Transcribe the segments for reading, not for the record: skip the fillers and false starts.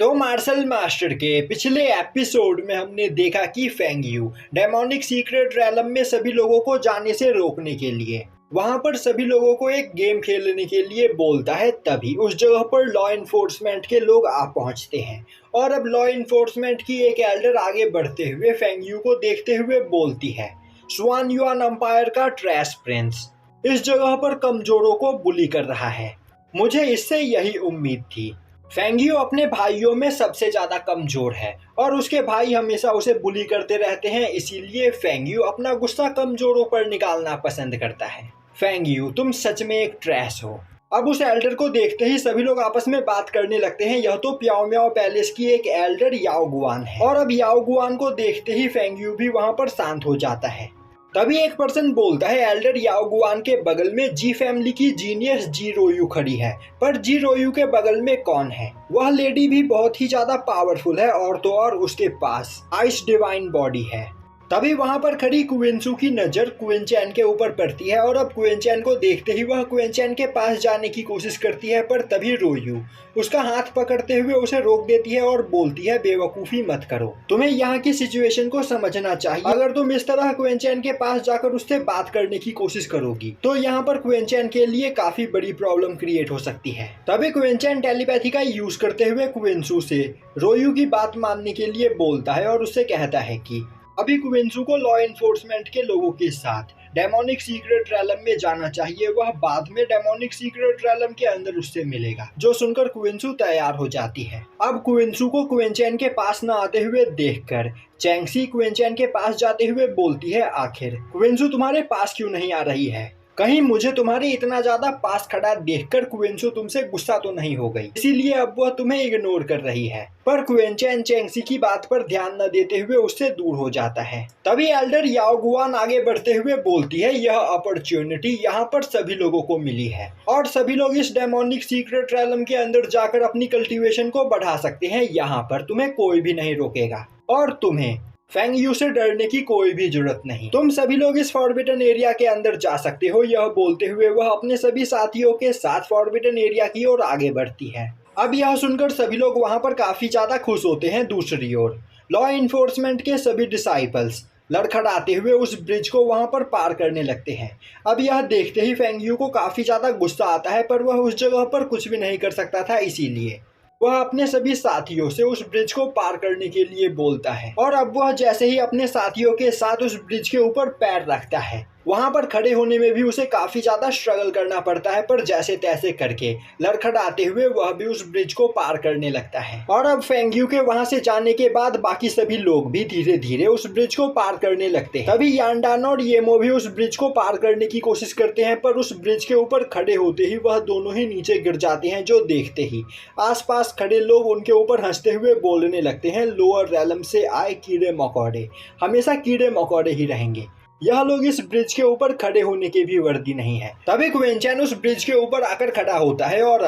तो martial master के पिछले एपिसोड में हमने देखा कि Feng you demonic secret realm में सभी लोगों को जाने से रोकने के लिए वहां पर सभी लोगों को एक गेम खेलने के लिए बोलता है। तभी उस जगह पर लॉ इन्फोर्समेंट के लोग आ पहुंचते हैं और अब लॉ इन्फोर्समेंट की एक एल्डर आगे बढ़ते हुए फेंग यू को देखते हुए बोलती है, स्वान युआन एम्पायर का ट्रैश प्रिंस इस जगह पर कमजोरों को बुली कर रहा है। मुझे इससे यही उम्मीद थी। फेंग यू अपने भाइयों में सबसे ज्यादा कमजोर है और उसके भाई हमेशा उसे बुली करते रहते हैं, इसीलिए फेंग यू अपना गुस्सा कमजोरों पर निकालना पसंद करता है। फेंग यू, तुम सच में एक ट्रैश हो। अब उस एल्डर को देखते ही सभी लोग आपस में बात करने लगते हैं। यह तो प्याओ म्याओ पैलेस की एक एल्डर याओ गुआन है और अब याओ गुआन को देखते ही फेंग यू भी वहां पर शांत हो जाता है। तभी एक पर्सन बोलता है, एल्डर याओ गुआन के बगल में जी फैमिली की जीनियस जी रोयू खड़ी है, पर जी रोयू के बगल में कौन है? वह लेडी भी बहुत ही ज्यादा पावरफुल है और तो और उसके पास आइस डिवाइन बॉडी है। तभी वहां पर खड़ी क्विंसू की नजर क्वीन चैन के ऊपर पड़ती है और अब क्वीन चैन को देखते ही वह क्वीन चैन के पास जाने की कोशिश करती है, पर तभी रोयू उसका हाथ पकड़ते हुए उसे रोक देती है और बोलती है, बेवकूफी मत करो, तुम्हें यहाँ की सिचुएशन को समझना चाहिए। अगर तुम इस तरह क्वीन चैन के पास जाकर उससे बात करने की कोशिश करोगी तो यहाँ पर क्वीन चैन के लिए काफी बड़ी प्रॉब्लम क्रिएट हो सकती है। तभी क्वीन चैन टेलीपैथी का यूज करते हुए क्विंसू से रोयू की बात मानने के लिए बोलता है और उससे कहता है कि अभी क्विंसू को लॉ इन्फोर्समेंट के लोगों के साथ डेमोनिक सीक्रेट रैलम में जाना चाहिए, वह बाद में डेमोनिक सीक्रेट रैलम के अंदर उससे मिलेगा। जो सुनकर क्विंसू तैयार हो जाती है। अब क्विंसू को क्वीन चैन के पास न आते हुए देखकर चैंगसी क्वीन चैन के पास जाते हुए बोलती है, आखिर क्विंसू तुम्हारे पास क्यों नहीं आ रही है? कहीं मुझे तुम्हारे इतना ज्यादा पास खड़ा देखकर क्विंसू तुमसे गुस्सा तो नहीं हो गई, इसीलिए अब वह तुम्हें इग्नोर कर रही है। पर क्वीन चैन चैंगसी की बात पर ध्यान न देते हुए उससे दूर हो जाता है। तभी एल्डर याओ गुआन आगे बढ़ते हुए बोलती है, यह अपॉर्चुनिटी यहाँ पर सभी लोगों को मिली है और सभी लोग इस डेमोनिक सीक्रेट रैलम के अंदर जाकर अपनी कल्टीवेशन को बढ़ा सकते हैं। यहाँ पर तुम्हें कोई भी नहीं रोकेगा और तुम्हें फेंग यू से डरने की कोई भी जरूरत नहीं। तुम सभी लोग इस फॉरबिडन एरिया के अंदर जा सकते हो। यह बोलते हुए वह अपने सभी साथियों के साथ फॉरबिडन एरिया की ओर आगे बढ़ती है। अब यह सुनकर सभी लोग वहां पर काफी ज्यादा खुश होते हैं। दूसरी ओर लॉ इन्फोर्समेंट के सभी डिसाइपल्स लड़खड़ाते हुए उस ब्रिज को वहां पर पार करने लगते हैं। अब यह देखते ही फेंग यू को काफी ज्यादा गुस्सा आता है, पर वह उस जगह पर कुछ भी नहीं कर सकता था, इसीलिए वह अपने सभी साथियों से उस ब्रिज को पार करने के लिए बोलता है। और अब वह जैसे ही अपने साथियों के साथ उस ब्रिज के ऊपर पैर रखता है, वहां पर खड़े होने में भी उसे काफी ज्यादा स्ट्रगल करना पड़ता है, पर जैसे तैसे करके लड़खड़ाते हुए वह भी उस ब्रिज को पार करने लगता है। और अब फेंग यू के वहां से जाने के बाद बाकी सभी लोग भी धीरे धीरे उस ब्रिज को पार करने लगते हैं। तभी यांडान और येमो भी उस ब्रिज को पार करने की कोशिश करते हैं, पर उस ब्रिज के ऊपर खड़े होते ही वह दोनों ही नीचे गिर जाते हैं, जो देखते ही आसपास खड़े लोग उनके ऊपर हंसते हुए बोलने लगते हैं, लोअर रैलम से आए कीड़े मकोड़े हमेशा कीड़े मकोड़े ही रहेंगे। यह लोग इस ब्रिज के ऊपर खड़े होने के भी वर्दी नहीं है। तभी क्वीन चैन उस ब्रिज के ऊपर आकर खड़ा होता है और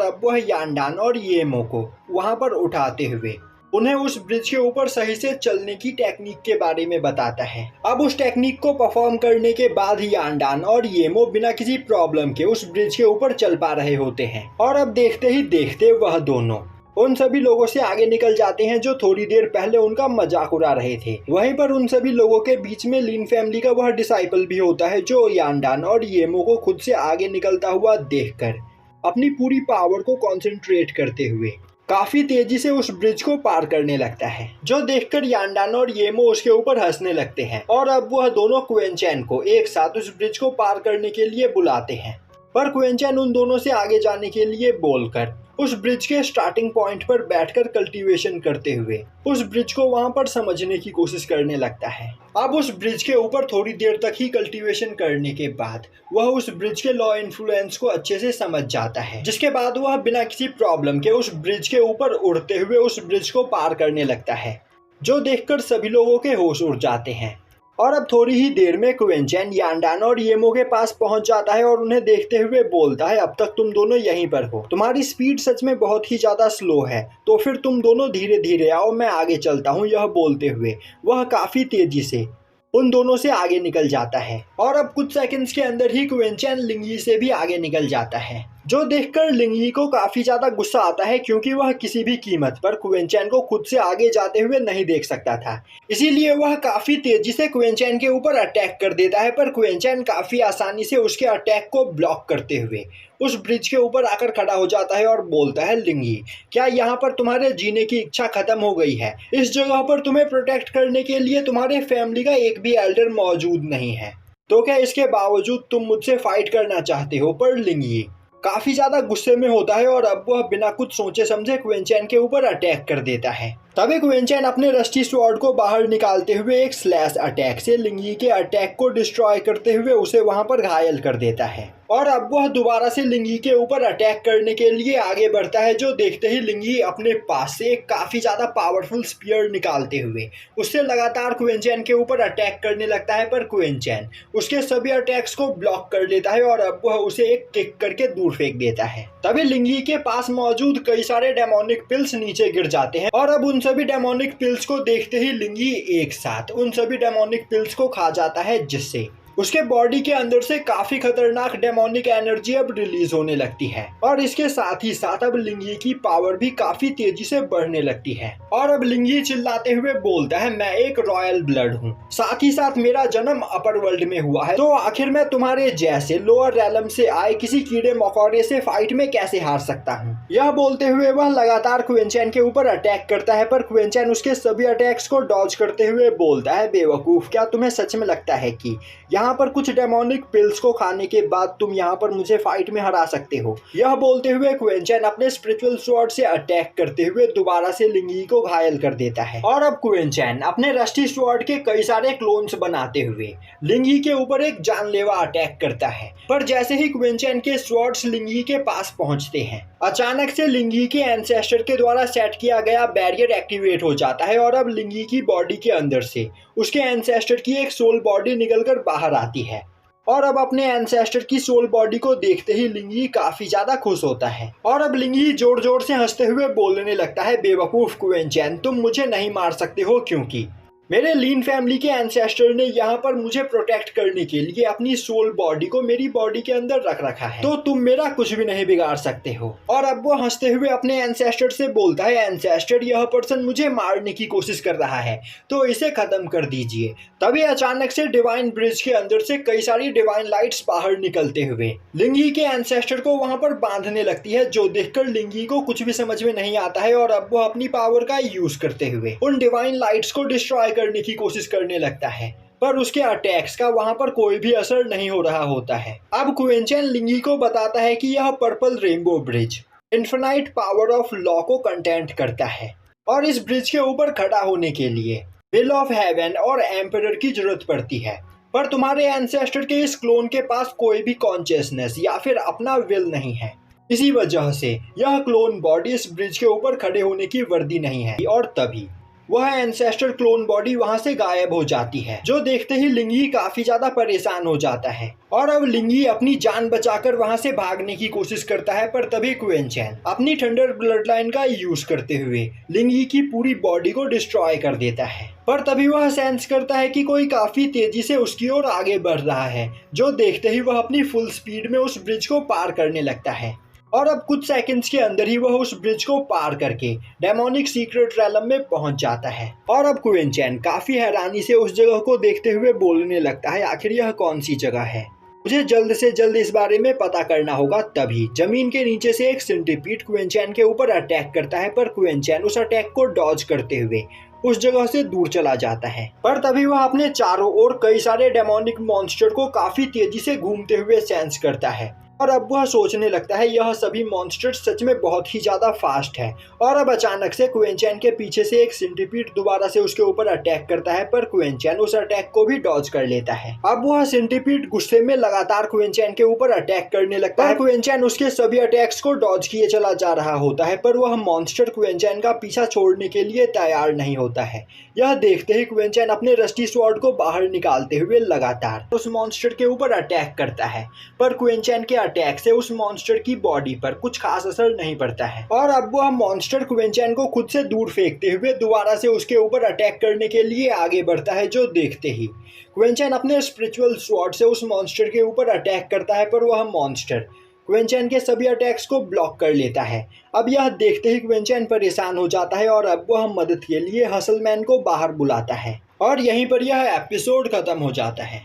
अब वह यांडान और येमो को वहां पर उठाते हुए उन्हें उस ब्रिज के ऊपर सही से चलने की टेक्निक के बारे में बताता है। अब उस टेक्निक को परफॉर्म करने के बाद ही यांडान और येमो बिना किसी प्रॉब्लम के उस ब्रिज के ऊपर चल पा रहे होते हैं। और अब देखते ही देखते वह दोनों उन सभी लोगों से आगे निकल जाते हैं जो थोड़ी देर पहले उनका मजाक उड़ा रहे थे। वहीं पर उन सभी लोगों के बीच में लीन फैमिली का वह डिसाइपल भी होता है, जो यांडान और येमो को खुद से आगे निकलता हुआ देखकर अपनी पूरी पावर को कंसंट्रेट करते हुए काफी तेजी से उस ब्रिज को पार करने लगता है, जो देखकर यांडान और येमो उसके ऊपर हंसने लगते हैं। और अब वह दोनों क्वीन चैन को एक साथ उस ब्रिज को पार करने के लिए बुलाते हैं, पर क्वीन चैन उन दोनों से आगे जाने के लिए बोलकर उस ब्रिज के स्टार्टिंग पॉइंट पर बैठकर कल्टीवेशन करते हुए उस ब्रिज को वहां पर समझने की कोशिश करने लगता है। अब उस ब्रिज के ऊपर थोड़ी देर तक ही कल्टीवेशन करने के बाद वह उस ब्रिज के लॉ इन्फ्लुएंस को अच्छे से समझ जाता है, जिसके बाद वह बिना किसी प्रॉब्लम के उस ब्रिज के ऊपर उड़ते हुए उस ब्रिज को पार करने लगता है, जो देखकर सभी लोगों के होश उड़ जाते हैं। और अब थोड़ी ही देर में क्वीन चैन यांडान और येमो के पास पहुंच जाता है और उन्हें देखते हुए बोलता है, अब तक तुम दोनों यहीं पर हो, तुम्हारी स्पीड सच में बहुत ही ज्यादा स्लो है, तो फिर तुम दोनों धीरे धीरे आओ, मैं आगे चलता हूँ। यह बोलते हुए वह काफी तेजी से उन दोनों से आगे निकल जाता है और अब कुछ सेकंड्स के अंदर ही क्वीन चैन लिंगी से भी आगे निकल जाता है, जो देखकर लिंगी को काफी ज्यादा गुस्सा आता है क्योंकि वह किसी भी कीमत पर क्विंचैन को खुद से आगे जाते हुए नहीं देख सकता था। इसीलिए वह काफी तेजी से क्विंचैन के ऊपर अटैक कर देता है, पर क्विंचैन काफी आसानी से उसके अटैक को ब्लॉक करते हुए उस ब्रिज के ऊपर आकर खड़ा हो जाता है और बोलता है, लिंगी, क्या यहाँ पर तुम्हारे जीने की इच्छा खत्म हो गई है? इस जगह पर तुम्हें प्रोटेक्ट करने के लिए तुम्हारे फैमिली का एक भी एल्डर मौजूद नहीं है, तो क्या इसके बावजूद तुम मुझसे फाइट करना चाहते हो? पर लिंगी काफी ज्यादा गुस्से में होता है और अब वह बिना कुछ सोचे समझे क्विंचैन के ऊपर अटैक कर देता है। तभी क्विंचैन अपने रस्टी स्वॉर्ड को बाहर निकालते हुए एक स्लैश अटैक से लिंगी के अटैक को डिस्ट्रॉय करते हुए उसे वहां पर घायल कर देता है और अब वह दोबारा से लिंगी के ऊपर अटैक करने के लिए आगे बढ़ता है। जो देखते ही लिंगी अपने पास से एक काफी ज्यादा पावरफुल स्पीयर निकालते हुए उससे लगातार क्विंचैन के ऊपर अटैक करने लगता है, पर क्विंचैन उसके सभी अटैक्स को ब्लॉक कर लेता है और अब वह उसे एक किक करके दूर फेंक देता है। तभी लिंगी के पास मौजूद कई सारे डेमोनिक पिल्स नीचे गिर जाते हैं और अब उन सभी डेमोनिक पिल्स को देखते ही लिंगी एक साथ उन सभी डेमोनिक पिल्स को खा जाता है, जिससे उसके बॉडी के अंदर से काफी खतरनाक डेमोनिक एनर्जी अब रिलीज होने लगती है और इसके साथ ही साथ अब लिंगी की पावर भी काफी तेजी से बढ़ने लगती है और अब लिंगी चिल्लाते हुए बोलता है, मैं एक रॉयल ब्लड हूँ, साथ ही साथ मेरा जन्म अपर वर्ल्ड में हुआ है, तो आखिर मैं तुम्हारे जैसे लोअर रैलम से आए किसी कीड़े मकोड़े से फाइट में कैसे हार सकता हूँ? यह बोलते हुए वह लगातार क्विंचैन के ऊपर अटैक करता है, पर क्विंचैन उसके सभी अटैक्स को डॉज करते हुए बोलता है, बेवकूफ, क्या तुम्हें सच में लगता है कि यहाँ पर कुछ डेमोनिक पिल्स को खाने के बाद तुम यहाँ पर मुझे फाइट में हरा सकते हो? यह बोलते हुए क्विंचैन अपने स्पिरिचुअल स्वॉर्ड से अटैक करते हुए दोबारा से लिंगी को घायल कर देता है और अब क्विंचैन अपने रस्टी स्वॉर्ड के कई सारे क्लोन्स बनाते हुए लिंगी के ऊपर एक जानलेवा अटैक करता है, पर जैसे ही क्विंचैन के स्वॉर्ड्स लिंगी के पास पहुंचते हैं, अचानक से लिंगी के एंसेस्टर के द्वारा सेट किया गया बैरियर एक्टिवेट हो जाता है और अब लिंगी की बॉडी के अंदर से उसके एंसेस्टर की एक सोल बॉडी निकलकर बाहर आती है और अब अपने एंसेस्टर की सोल बॉडी को देखते ही लिंगी काफी ज्यादा खुश होता है और अब लिंगी जोर जोर से हंसते हुए बोलने लगता है, बेवकूफ क्विंचैन, तुम मुझे नहीं मार सकते हो क्योंकि मेरे लीन फैमिली के एंसेस्टर ने यहाँ पर मुझे प्रोटेक्ट करने के लिए अपनी सोल बॉडी को मेरी बॉडी के अंदर रख रखा है, तो तुम मेरा कुछ भी नहीं बिगाड़ सकते हो। और अब वो हंसते हुए अपने एंसेस्टर से बोलता है, एंसेस्टर, यह पर्सन मुझे मारने की कोशिश कर रहा है, तो इसे खत्म कर दीजिए। तभी अचानक से डिवाइन ब्रिज के अंदर से कई सारी डिवाइन लाइट्स बाहर निकलते हुए लिंगी के एंसेस्टर को वहां पर बांधने लगती है, जो देखकर लिंगी को कुछ भी समझ में नहीं आता है और अब वो अपनी पावर का यूज करते हुए उन डिवाइन लाइट्स को डिस्ट्रॉय करने की कोशिश करने लगता है, पर उसके अटैक्स का वहां पर कोई भी असर नहीं हो रहा होता है। अब क्विंचैन लिंगी को बताता है कि यह purple rainbow bridge infinite power of law को कंटेंट करता है और इस ब्रिज के ऊपर खड़ा होने के लिए विल ऑफ हेवन और एम्परर की जरूरत पड़ती है, पर तुम्हारे एंसेस्टर के इस क्लोन के पास कोई भी कॉन्शियसनेस या फिर अपना विल नहीं है। इसी वजह से यह क्लोन बॉडी इस ब्रिज के ऊपर खड़े होने की वर्दी नहीं है और तभी वह एंसेस्टर क्लोन बॉडी वहां से गायब हो जाती है, जो देखते ही लिंगी काफी ज्यादा परेशान हो जाता है और अब लिंगी अपनी जान बचाकर वहां से भागने की कोशिश करता है, पर तभी क्विंचैन अपनी थंडर ब्लड लाइन का यूज करते हुए लिंगी की पूरी बॉडी को डिस्ट्रॉय कर देता है, पर तभी वह सेंस करता है कि कोई काफी तेजी से उसकी ओर आगे बढ़ रहा है, जो देखते ही वह अपनी फुल स्पीड में उस ब्रिज को पार करने लगता है और अब कुछ सेकंड्स के अंदर ही वह उस ब्रिज को पार करके डेमोनिक सीक्रेट रैलम में पहुंच जाता है और अब क्विंचैन काफी हैरानी से उस जगह को देखते हुए बोलने लगता है, आखिर यह कौन सी जगह है? मुझे जल्द से जल्द इस बारे में पता करना होगा। तभी जमीन के नीचे से एक सेंटीपीड क्विंचैन के ऊपर अटैक करता है, पर क्विंचैन उस अटैक को डॉज करते हुए उस जगह से दूर चला जाता है, पर तभी वह अपने चारों ओर कई सारे डेमोनिक मॉन्स्टर को काफी तेजी से घूमते हुए सेंस करता है और अब वह सोचने लगता है यह सभी मॉन्स्टर सच में बहुत ही ज्यादा फास्ट है और अब अचानक से क्विंचैन के पीछे से एक सेंटीपीड दोबारा से उसके ऊपर अटैक करता है, पर क्विंचैन उस अटैक को भी डॉज कर लेता है। अब वह सेंटीपीड गुस्से में लगातार क्विंचैन के ऊपर अटैक करने लगता है। क्विंचैन उसके सभी अटैक्स को डॉज किए चला जा रहा होता है, पर वह मॉन्स्टर क्विंचैन का पीछा छोड़ने के लिए तैयार नहीं होता है। यह देखते ही क्विंचैन अपने रस्टी स्वॉर्ड को बाहर निकालते हुए लगातार उस मॉन्स्टर के ऊपर अटैक करता है, पर क्विंचैन के अटैक से उस मॉन्स्टर की बॉडी पर कुछ खास असर नहीं पड़ता है और अब वह मॉन्स्टर क्विंचैन को खुद से दूर फेंकते हुए दोबारा से उसके ऊपर अटैक करने के लिए आगे बढ़ता है, जो देखते ही क्विंचैन अपने स्पिरिचुअल स्वॉर्ड से उस मॉन्स्टर के ऊपर अटैक करता है, पर वह मॉन्स्टर क्विंचैन के सभी अटैक्स को ब्लॉक कर लेता है। अब यह देखते ही क्विंचैन परेशान हो जाता है और अब वह मदद के लिए हसलमैन को बाहर बुलाता है और यहीं पर यह एपिसोड खत्म हो जाता है।